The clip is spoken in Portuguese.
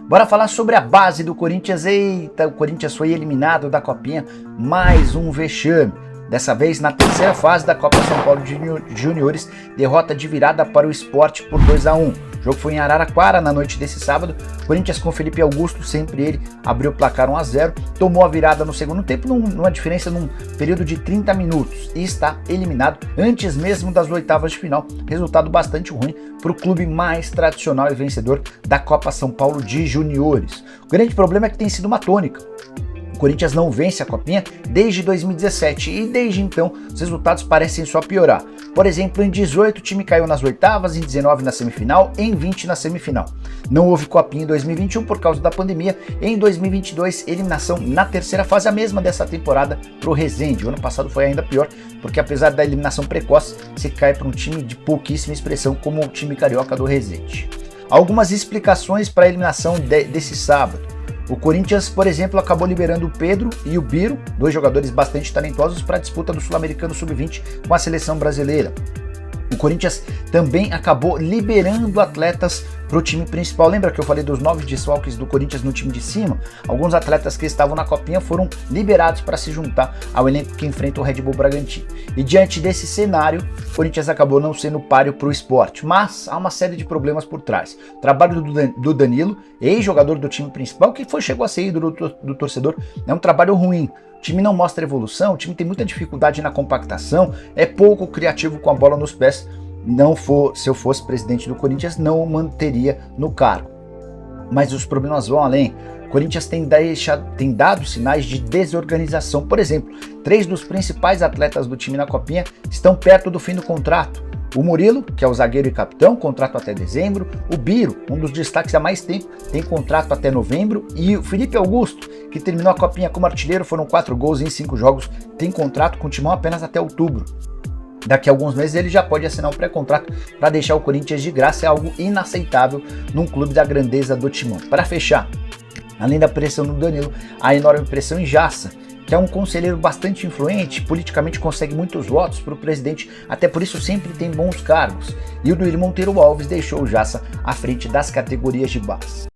Bora falar sobre a base do Corinthians. Eita, o Corinthians foi eliminado da Copinha, mais um vexame. Dessa vez na terceira fase da Copa São Paulo de Juniores, derrota de virada para o Sport por 2-1. O jogo foi em Araraquara na noite desse sábado. Corinthians com Felipe Augusto, sempre ele, abriu o placar 1-0, tomou a virada no segundo tempo, numa diferença num período de 30 minutos, e está eliminado antes mesmo das oitavas de final. Resultado bastante ruim para o clube mais tradicional e vencedor da Copa São Paulo de Juniores. O grande problema é que tem sido uma tônica. O Corinthians não vence a Copinha desde 2017 e desde então os resultados parecem só piorar. Por exemplo, em 18 o time caiu nas oitavas, em 19 na semifinal, em 20 na semifinal. Não houve Copinha em 2021 por causa da pandemia, e em 2022 eliminação na terceira fase, a mesma dessa temporada para o Resende. O ano passado foi ainda pior, porque apesar da eliminação precoce, se cai para um time de pouquíssima expressão como o time carioca do Resende. Algumas explicações para a eliminação desse sábado. O Corinthians, por exemplo, acabou liberando o Pedro e o Biro, dois jogadores bastante talentosos, para a disputa do Sul-Americano Sub-20 com a seleção brasileira. O Corinthians também acabou liberando atletas para o time principal. Lembra que eu falei dos 9 desfalques do Corinthians no time de cima? Alguns atletas que estavam na Copinha foram liberados para se juntar ao elenco que enfrenta o Red Bull Bragantino. E diante desse cenário, o Corinthians acabou não sendo páreo para o Sport. Mas há uma série de problemas por trás. O trabalho do Danilo, ex-jogador do time principal, que chegou a ser ídolo do torcedor, é um trabalho ruim. O time não mostra evolução, o time tem muita dificuldade na compactação, é pouco criativo com a bola nos pés. Se eu fosse presidente do Corinthians, não o manteria no cargo. Mas os problemas vão além. O Corinthians tem dado sinais de desorganização. Por exemplo, 3 dos principais atletas do time na Copinha estão perto do fim do contrato. O Murilo, que é o zagueiro e capitão, contrato até dezembro. O Biro, um dos destaques há mais tempo, tem contrato até novembro. E o Felipe Augusto, que terminou a Copinha como artilheiro, foram 4 gols em 5 jogos, tem contrato com o Timão apenas até outubro. Daqui a alguns meses ele já pode assinar um pré-contrato para deixar o Corinthians de graça. É algo inaceitável num clube da grandeza do Timão. Para fechar, além da pressão no Danilo, há enorme pressão em Jassa, que é um conselheiro bastante influente, politicamente consegue muitos votos para o presidente, até por isso sempre tem bons cargos. E o Duílio Monteiro Alves deixou o Jassa à frente das categorias de base.